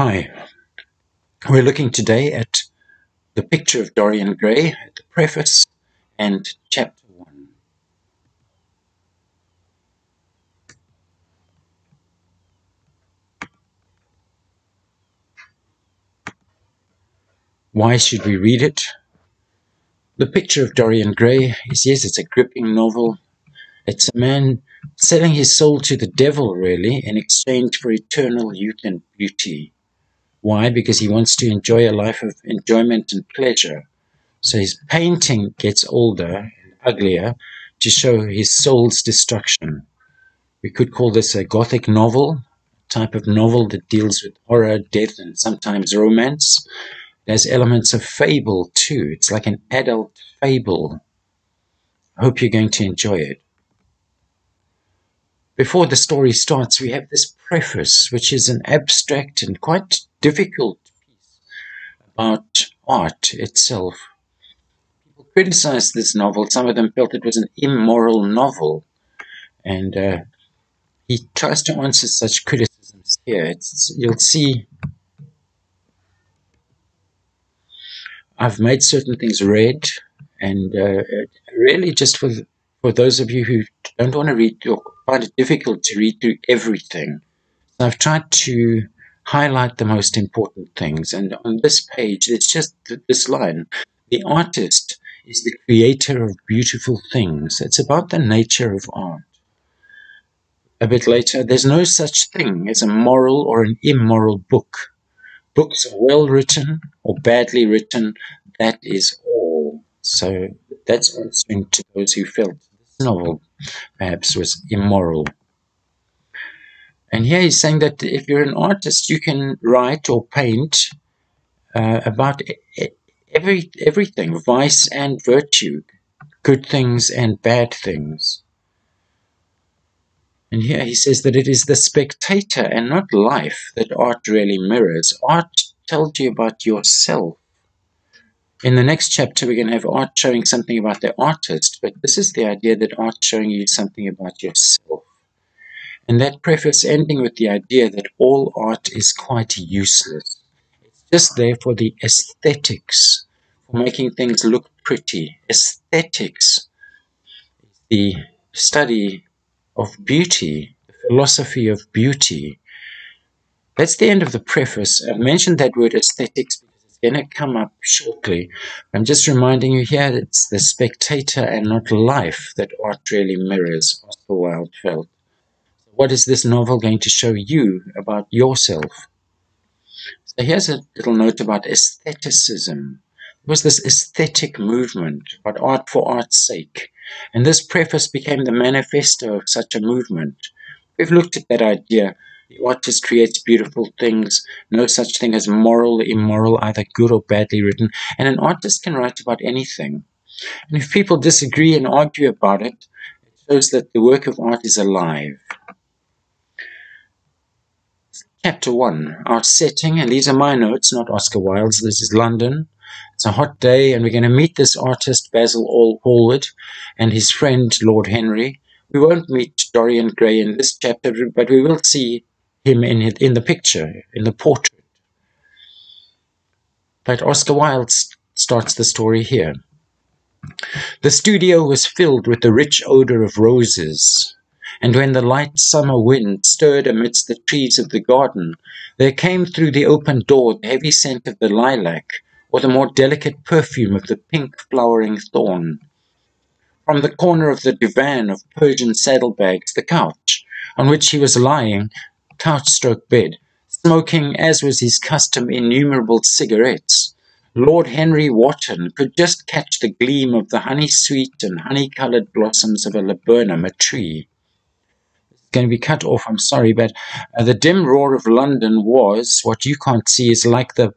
Hi, we're looking today at the picture of Dorian Gray, the preface, and chapter 1. Why should we read it? The picture of Dorian Gray is, yes, it's a gripping novel. It's a man selling his soul to the devil, really, in exchange for eternal youth and beauty. Why? Because he wants to enjoy a life of enjoyment and pleasure. So his painting gets older and uglier to show his soul's destruction. We could call this a gothic novel, a type of novel that deals with horror, death, and sometimes romance. There's elements of fable too. It's like an adult fable. I hope you're going to enjoy it. Before the story starts, we have this preface, which is an abstract and quite difficult piece about art itself. People criticized this novel. Some of them felt it was an immoral novel. And he tries to answer such criticisms here. You'll see I've made certain things red, and really just for those of you who don't want to read or find it difficult to read through everything. So I've tried to highlight the most important things. And on this page, it's just this line: the artist is the creator of beautiful things. It's about the nature of art. A bit later, there's no such thing as a moral or an immoral book. Books are well written or badly written, that is all. So that's answering to those who felt this novel perhaps was immoral. And here he's saying that if you're an artist, you can write or paint about everything, vice and virtue, good things and bad things. And here he says that it is the spectator and not life that art really mirrors. Art tells you about yourself. In the next chapter, we're going to have art showing something about the artist, but this is the idea that art's showing you something about yourself. And that preface ending with the idea that all art is quite useless. It's just there for the aesthetics, for making things look pretty. Aesthetics is the study of beauty, the philosophy of beauty. That's the end of the preface. I've mentioned that word aesthetics because it's going to come up shortly. I'm just reminding you here that it's the spectator and not life that art really mirrors, Oscar Wilde felt. What is this novel going to show you about yourself? So here's a little note about aestheticism. There was this aesthetic movement about art for art's sake. And this preface became the manifesto of such a movement. We've looked at that idea. The artist creates beautiful things, no such thing as moral, immoral, either good or badly written. And an artist can write about anything. And if people disagree and argue about it, it shows that the work of art is alive. Chapter 1, our setting, and these are my notes, not Oscar Wilde's. This is London. It's a hot day, and we're going to meet this artist, Basil Hallward, and his friend, Lord Henry. We won't meet Dorian Gray in this chapter, but we will see him in the picture, in the portrait. But Oscar Wilde starts the story here. The studio was filled with the rich odor of roses, and when the light summer wind stirred amidst the trees of the garden, there came through the open door the heavy scent of the lilac, or the more delicate perfume of the pink flowering thorn. From the corner of the divan of Persian saddlebags, the couch, on which he was lying, couch-stroke bed, smoking, as was his custom, innumerable cigarettes, Lord Henry Wotton could just catch the gleam of the honey-sweet and honey-coloured blossoms of a laburnum, a tree. It's going to be cut off, I'm sorry, but the dim roar of London was, what you can't see is like the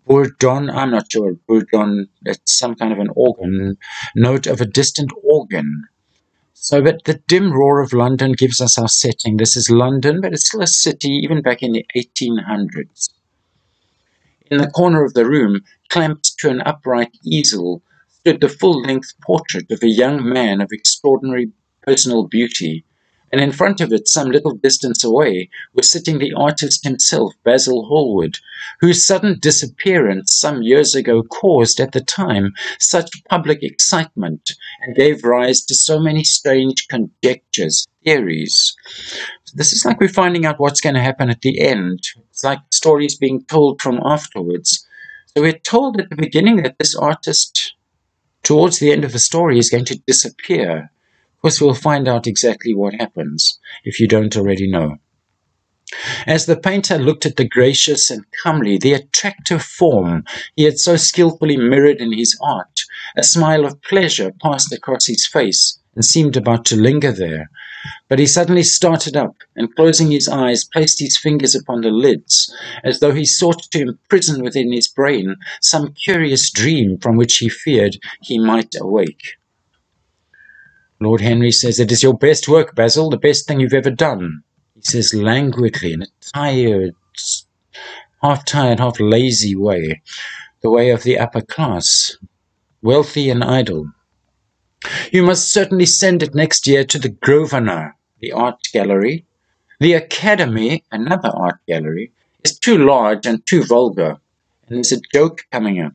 bourdon, I'm not sure what bourdon, it's some kind of an organ, note of a distant organ. So, but the dim roar of London gives us our setting. This is London, but it's still a city, even back in the 1800s. In the corner of the room, clamped to an upright easel, stood the full-length portrait of a young man of extraordinary personal beauty, and in front of it, some little distance away, was sitting the artist himself, Basil Hallward, whose sudden disappearance some years ago caused, at the time, such public excitement and gave rise to so many strange conjectures, theories. This is like we're finding out what's going to happen at the end. It's like stories being told from afterwards. So we're told at the beginning that this artist, towards the end of the story, is going to disappear. Of course, we'll find out exactly what happens, if you don't already know. As the painter looked at the gracious and comely, the attractive form he had so skillfully mirrored in his art, a smile of pleasure passed across his face and seemed about to linger there. But he suddenly started up, and closing his eyes, placed his fingers upon the lids, as though he sought to imprison within his brain some curious dream from which he feared he might awake. Lord Henry says, "It is your best work, Basil, the best thing you've ever done." He says languidly, in a tired, half lazy way, the way of the upper class, wealthy and idle. "You must certainly send it next year to the Grosvenor, the art gallery. The Academy, another art gallery, is too large and too vulgar, and there's a joke coming up.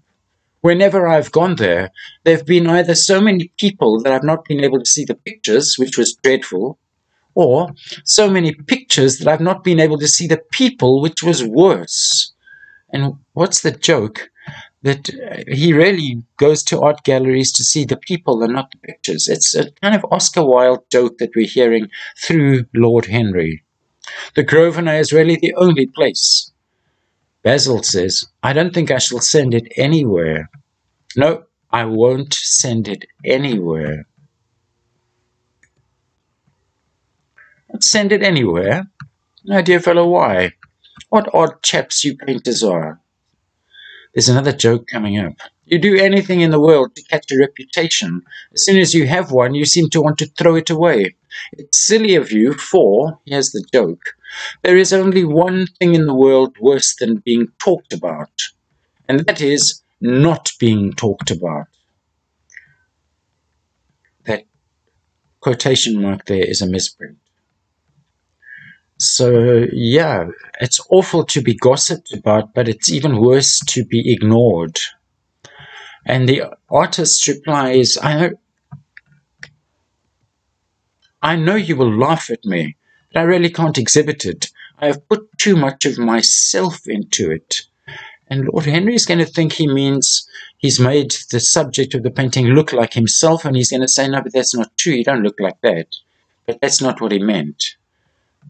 Whenever I've gone there, there have been either so many people that I've not been able to see the pictures, which was dreadful, or so many pictures that I've not been able to see the people, which was worse." And what's the joke? That he really goes to art galleries to see the people and not the pictures. It's a kind of Oscar Wilde joke that we're hearing through Lord Henry. The Grosvenor is really the only place. Basil says, "I don't think I shall send it anywhere." "No, I won't send it anywhere." Not send it anywhere? My dear fellow, why? What odd chaps you painters are. There's another joke coming up. You do anything in the world to catch a reputation. As soon as you have one, you seem to want to throw it away. It's silly of you, for, here's the joke, there is only one thing in the world worse than being talked about, and that is not being talked about. That quotation mark there is a misprint. So, yeah, it's awful to be gossiped about, but it's even worse to be ignored. And the artist replies, I know you will laugh at me, but I really can't exhibit it. I have put too much of myself into it." And Lord Henry is going to think he means he's made the subject of the painting look like himself, and he's going to say, "No, but that's not true. You don't look like that." But that's not what he meant.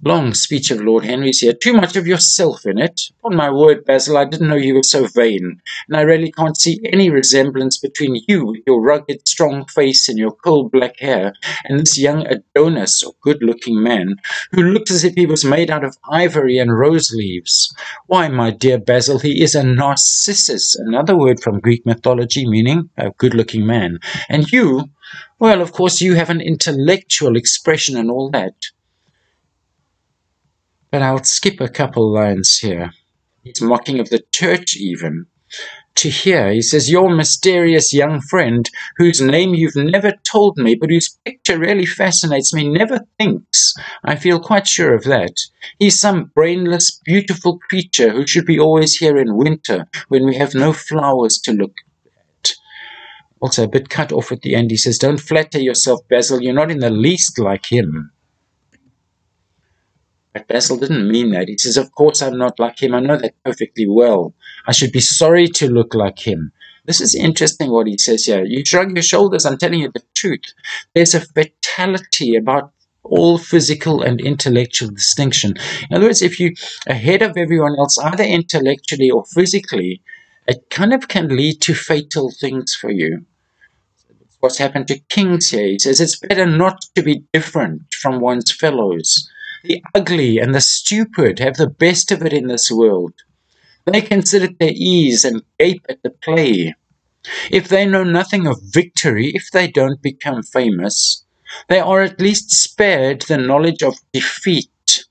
Long speech of Lord Henry's here. "Too much of yourself in it. Upon my word, Basil, I didn't know you were so vain, and I really can't see any resemblance between you with your rugged, strong face and your coal-black hair, and this young Adonis, or good-looking man, who looks as if he was made out of ivory and rose leaves. Why, my dear Basil, he is a Narcissus, another word from Greek mythology meaning a good-looking man. And you, well, of course, you have an intellectual expression and all that. But I'll skip a couple lines here. He's mocking of the church even. To here, he says, "Your mysterious young friend, whose name you've never told me, but whose picture really fascinates me, never thinks. I feel quite sure of that. He's some brainless, beautiful creature who should be always here in winter, when we have no flowers to look at." Also a bit cut off at the end. He says, "Don't flatter yourself, Basil. You're not in the least like him." But Basil didn't mean that. He says, "Of course I'm not like him. I know that perfectly well. I should be sorry to look like him." This is interesting what he says here. You shrug your shoulders. I'm telling you the truth. There's a fatality about all physical and intellectual distinction. In other words, if you're ahead of everyone else, either intellectually or physically, it kind of can lead to fatal things for you. What's happened to kings here? He says, it's better not to be different from one's fellows. The ugly and the stupid have the best of it in this world. They can sit at their ease and gape at the play. If they know nothing of victory, if they don't become famous, they are at least spared the knowledge of defeat.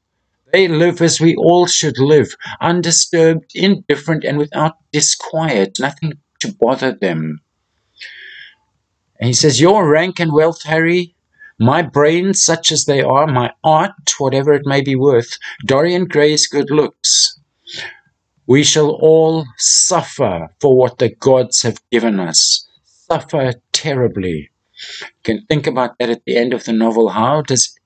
They live as we all should live, undisturbed, indifferent, and without disquiet, nothing to bother them. And he says, your rank and wealth, Harry, My brains, such as they are, my art, whatever it may be worth, Dorian Gray's good looks. We shall all suffer for what the gods have given us. Suffer terribly. You can think about that at the end of the novel. How does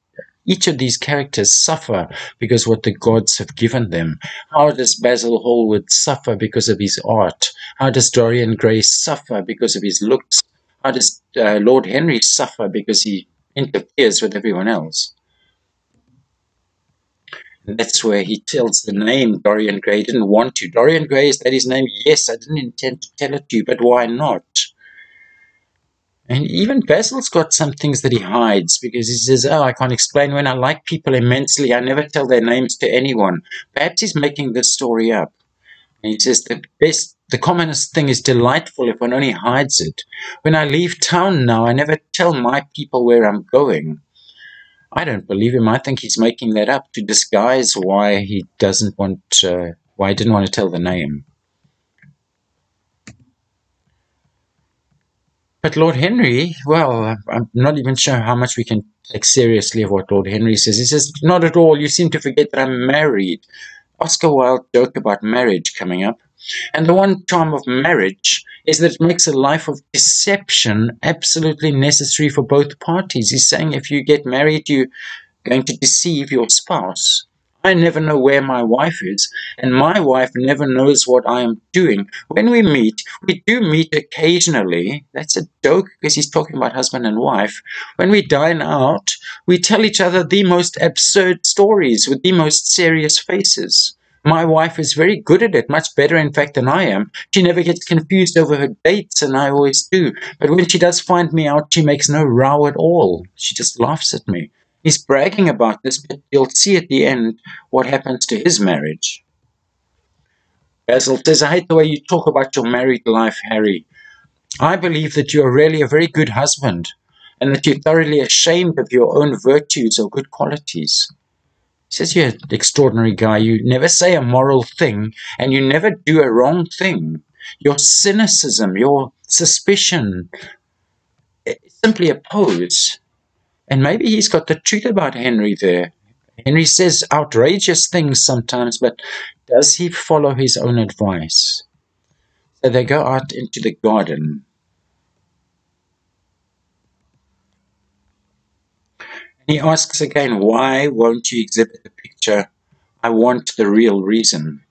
each of these characters suffer because what the gods have given them? How does Basil Hallward suffer because of his art? How does Dorian Gray suffer because of his looks? How does Lord Henry suffer because he interferes with everyone else? And that's where he tells the name Dorian Gray. He didn't want to. Dorian Gray, is that his name? Yes, I didn't intend to tell it to you, but why not? And even Basil's got some things that he hides because he says, oh, I can't explain. When I like people immensely, I never tell their names to anyone. Perhaps he's making this story up. And he says, the commonest thing is delightful if one only hides it. When I leave town now, I never tell my people where I'm going. I don't believe him. I think he's making that up to disguise why he doesn't want, why he didn't want to tell the name. But Lord Henry, well, I'm not even sure how much we can take seriously of what Lord Henry says. He says, not at all. You seem to forget that I'm married. Oscar Wilde joked about marriage coming up. And the one charm of marriage is that it makes a life of deception absolutely necessary for both parties. He's saying if you get married, you're going to deceive your spouse. I never know where my wife is, and my wife never knows what I am doing. When we do meet occasionally. That's a joke because he's talking about husband and wife. When we dine out, we tell each other the most absurd stories with the most serious faces. My wife is very good at it, much better, in fact, than I am. She never gets confused over her dates, and I always do. But when she does find me out, she makes no row at all. She just laughs at me. He's bragging about this, but you'll see at the end what happens to his marriage. Basil says, I hate the way you talk about your married life, Harry. I believe that you are really a very good husband, and that you're thoroughly ashamed of your own virtues or good qualities. He says, you're an extraordinary guy. You never say a moral thing, and you never do a wrong thing. Your cynicism, your suspicion, simply a pose. And maybe he's got the truth about Henry there. Henry says outrageous things sometimes, but does he follow his own advice? So they go out into the garden. And he asks again, why won't you exhibit the picture? I want the real reason.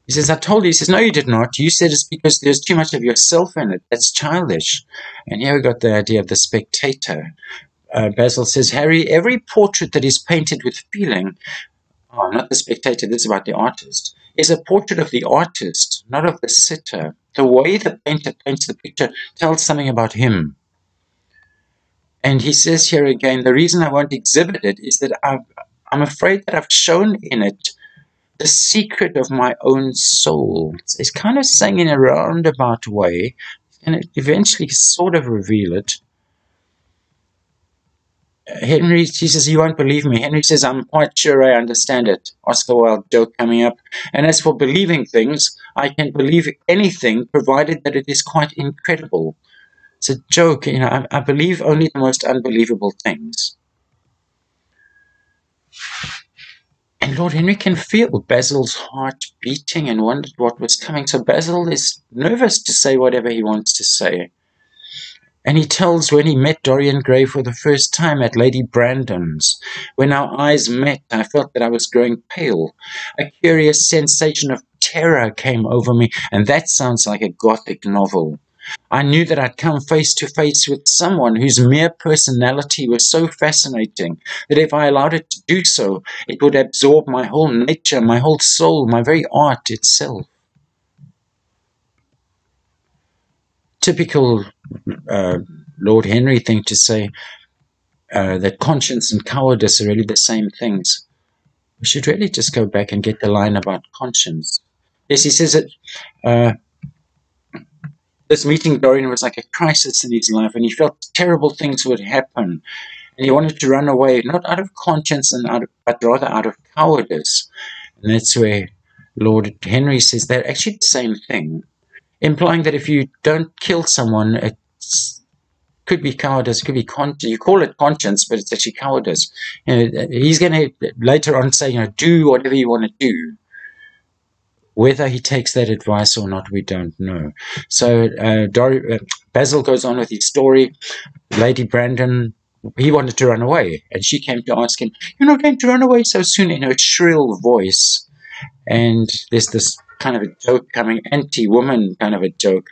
He says, I told you. He says, no, you did not. You said it's because there's too much of yourself in it. That's childish. And here we got the idea of the spectator. Basil says, Harry, every portrait that is painted with feeling, oh, not the spectator, this is about the artist, is a portrait of the artist, not of the sitter. The way the painter paints the picture tells something about him. And he says here again, the reason I won't exhibit it is that I'm afraid that I've shown in it the secret of my own soul. It's kind of saying in a roundabout way, and it eventually sort of reveal it. Henry, he says, you won't believe me. Henry says, I'm quite sure I understand it. Oscar Wilde joke coming up. And as for believing things, I can believe anything provided that it is quite incredible. It's a joke, I believe only the most unbelievable things. And Lord Henry can feel Basil's heart beating and wondered what was coming. So Basil is nervous to say whatever he wants to say. And he tells when he met Dorian Gray for the first time at Lady Brandon's. When our eyes met, I felt that I was growing pale. A curious sensation of terror came over me, and that sounds like a Gothic novel. I knew that I'd come face to face with someone whose mere personality was so fascinating that if I allowed it to do so, it would absorb my whole nature, my whole soul, my very art itself. Typical Lord Henry thing to say, that conscience and cowardice are really the same things. We should really just go back and get the line about conscience. Yes, he says that this meeting Dorian was like a crisis in his life, and he felt terrible things would happen. And he wanted to run away, not out of conscience, but rather out of cowardice. And that's where Lord Henry says they're actually the same thing, implying that if you don't kill someone, Could be cowardice, could be you call it conscience, but it's actually cowardice. He's going to later on say, do whatever you want to do. Whether he takes that advice or not, we don't know. So Basil goes on with his story. Lady Brandon, he wanted to run away, and she came to ask him, "You're not going to run away so soon," in her shrill voice. And there's this kind of a joke coming, anti-woman kind of a joke.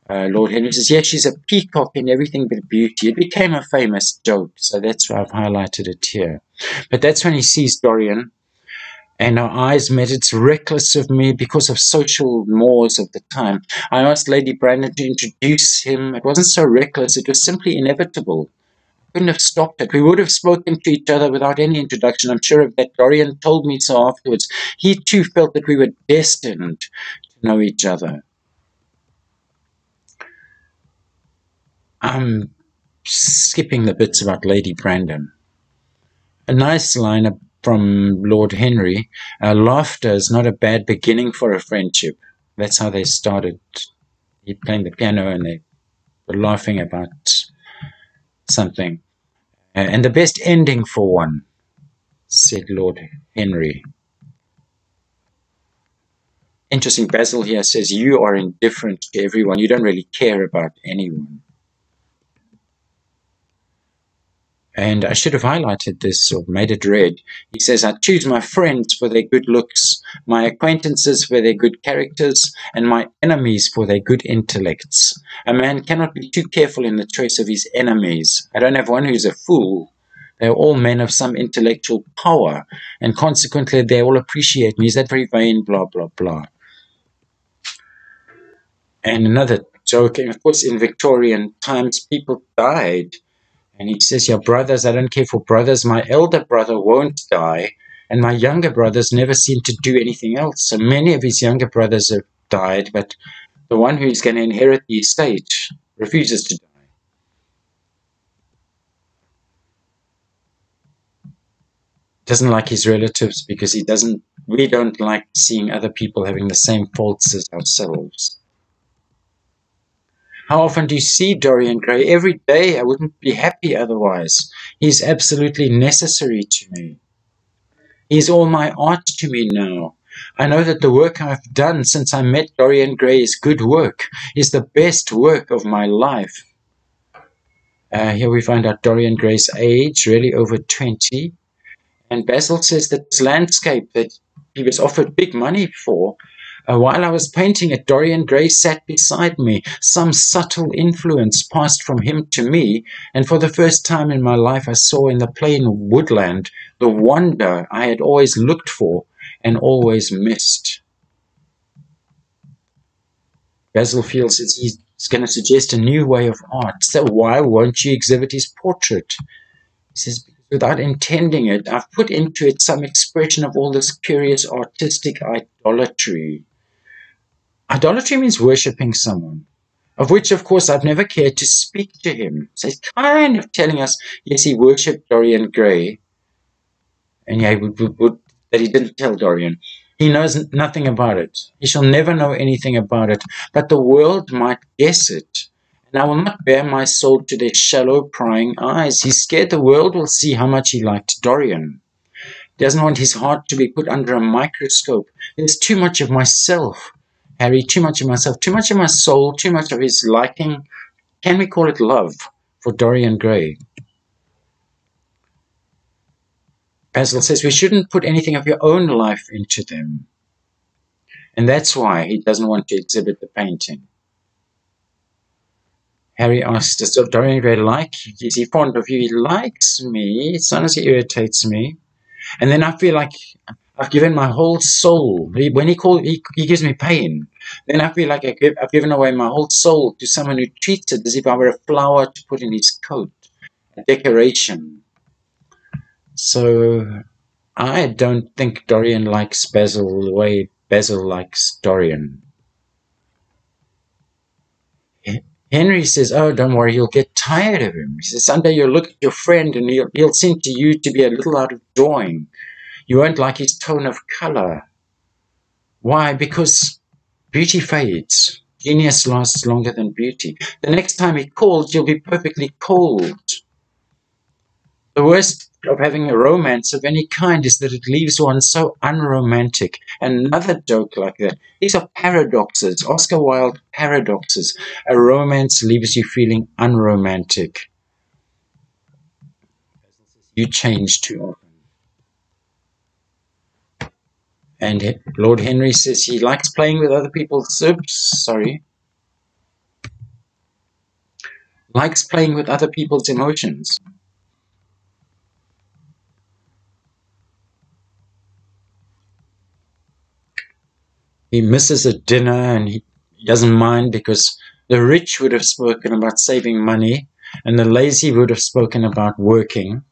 Lord Henry says, yes, she's a peacock in everything but beauty. It became a famous joke, so that's why I've highlighted it here. But that's when he sees Dorian, and our eyes met. It's reckless of me because of social mores of the time. I asked Lady Brandon to introduce him. It wasn't so reckless. It was simply inevitable. Couldn't have stopped it. We would have spoken to each other without any introduction. I'm sure of that. Dorian told me so afterwards. He too felt that we were destined to know each other. I'm skipping the bits about Lady Brandon. A nice line from Lord Henry. Laughter is not a bad beginning for a friendship. That's how they started. He playing the piano and they were laughing about something. And the best ending for one, said Lord Henry. Interesting, Basil here says, you are indifferent to everyone. You don't really care about anyone. And I should have highlighted this or made it red. He says, I choose my friends for their good looks, my acquaintances for their good characters, and my enemies for their good intellects. A man cannot be too careful in the choice of his enemies. I don't have one who's a fool. They're all men of some intellectual power, and consequently they all appreciate me. Is that very vain? Blah, blah, blah. And another joke, and of course in Victorian times people died. And he says, your brothers, I don't care for brothers. My elder brother won't die, and my younger brothers never seem to do anything else. So many of his younger brothers have died, but the one who's going to inherit the estate refuses to die. Doesn't like his relatives because we don't like seeing other people having the same faults as ourselves. How often do you see Dorian Gray? Every day. I wouldn't be happy otherwise. He's absolutely necessary to me. He's all my art to me now. I know that the work I've done since I met Dorian Gray is good work, is the best work of my life. Here we find out Dorian Gray's age, really over 20. And Basil says that this landscape that he was offered big money for, while I was painting it, Dorian Gray sat beside me. Some subtle influence passed from him to me, and for the first time in my life I saw in the plain woodland the wonder I had always looked for and always missed. Basil feels that he's going to suggest a new way of art. So why won't you exhibit his portrait? He says, because without intending it, I've put into it some expression of all this curious artistic idolatry. Idolatry means worshipping someone, of which, of course, I've never cared to speak to him. So he's kind of telling us, yes, he worshipped Dorian Gray, and yeah, that he didn't tell Dorian. He knows nothing about it. He shall never know anything about it, but the world might guess it, and I will not bare my soul to their shallow, prying eyes. He's scared the world will see how much he liked Dorian. He doesn't want his heart to be put under a microscope. There's too much of myself. Harry, too much of myself, too much of my soul, too much of his liking. Can we call it love for Dorian Gray? Basil says we shouldn't put anything of your own life into them. And that's why he doesn't want to exhibit the painting. Harry asks, does Dorian Gray like you? Is he fond of you? He likes me. It's not as he irritates me. And then I feel like I've given my whole soul. When he gives me pain. Then I feel like I've given away my whole soul to someone who treats it as if I were a flower to put in his coat, a decoration. So I don't think Dorian likes Basil the way Basil likes Dorian. Henry says, oh, don't worry, you'll get tired of him. He says, someday you'll look at your friend and he'll seem to you to be a little out of drawing. You won't like his tone of color. Why? Because beauty fades. Genius lasts longer than beauty. The next time he calls, you'll be perfectly cold. The worst of having a romance of any kind is that it leaves one so unromantic. Another joke like that. These are paradoxes, Oscar Wilde paradoxes. A romance leaves you feeling unromantic. You change too often. And Lord Henry says he likes playing with other people's likes playing with other people's emotions. He misses a dinner and he doesn't mind because the rich would have spoken about saving money and the lazy would have spoken about working.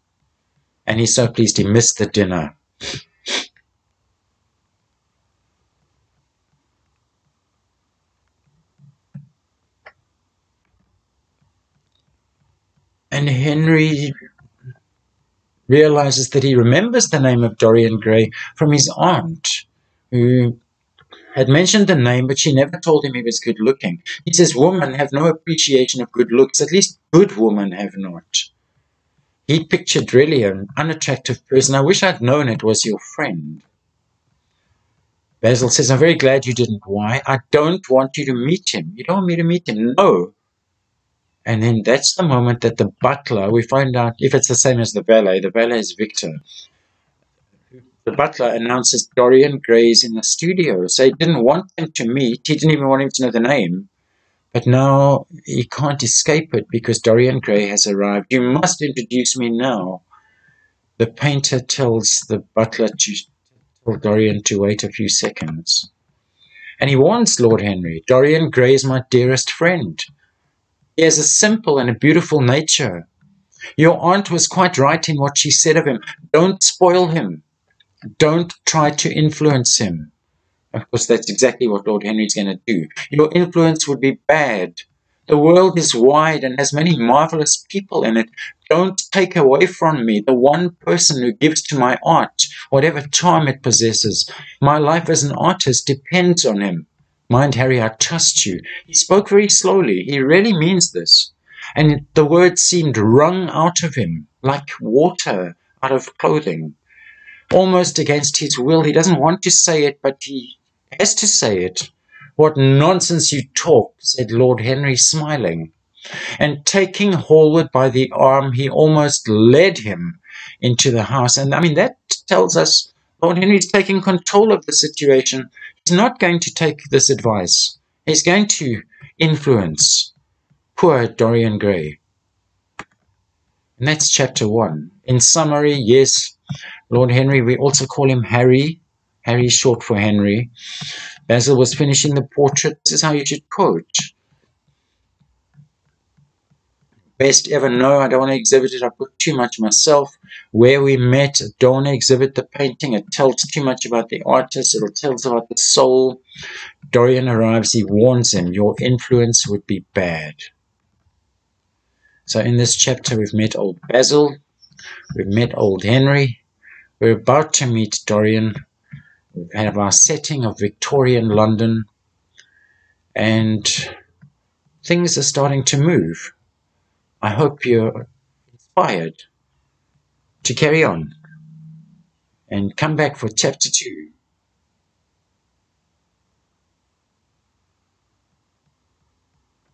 And he's so pleased he missed the dinner. And Henry realizes that he remembers the name of Dorian Gray from his aunt, who had mentioned the name, but she never told him he was good looking. He says, women have no appreciation of good looks, at least good women have not. He pictured really an unattractive person. I wish I'd known it was your friend. Basil says, I'm very glad you didn't. Why? I don't want you to meet him. You don't want me to meet him? No. And then that's the moment that the butler, we find out if it's the same as the valet is Victor. The butler announces Dorian Gray's in the studio. So he didn't want them to meet. He didn't even want him to know the name. But now he can't escape it because Dorian Gray has arrived. You must introduce me now. The painter tells the butler to tell Dorian to wait a few seconds. And he warns Lord Henry, Dorian Gray is my dearest friend. He has a simple and a beautiful nature. Your aunt was quite right in what she said of him. Don't spoil him. Don't try to influence him. Of course, that's exactly what Lord Henry's going to do. Your influence would be bad. The world is wide and has many marvelous people in it. Don't take away from me the one person who gives to my art whatever charm it possesses. My life as an artist depends on him. Mind, Harry, I trust you. He spoke very slowly. He really means this. And the words seemed wrung out of him like water out of clothing. Almost against his will. He doesn't want to say it, but he has to say it. What nonsense you talk, said Lord Henry, smiling. And taking Hallward by the arm, he almost led him into the house. And I mean, that tells us Lord Henry's taking control of the situation. He's not going to take this advice. He's going to influence poor Dorian Gray. And that's chapter 1. In summary, yes, Lord Henry, we also call him Harry. Harry is short for Henry. Basil was finishing the portrait. This is how you should quote. Best ever. No, I don't want to exhibit it. I put too much myself. Where we met, don't want to exhibit the painting. It tells too much about the artist. It tells about the soul. Dorian arrives. He warns him, your influence would be bad. So in this chapter, we've met old Basil. We've met old Henry. We're about to meet Dorian. We have our setting of Victorian London. And things are starting to move. I hope you're inspired to carry on and come back for chapter 2.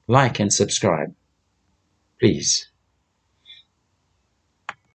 Like and subscribe, please.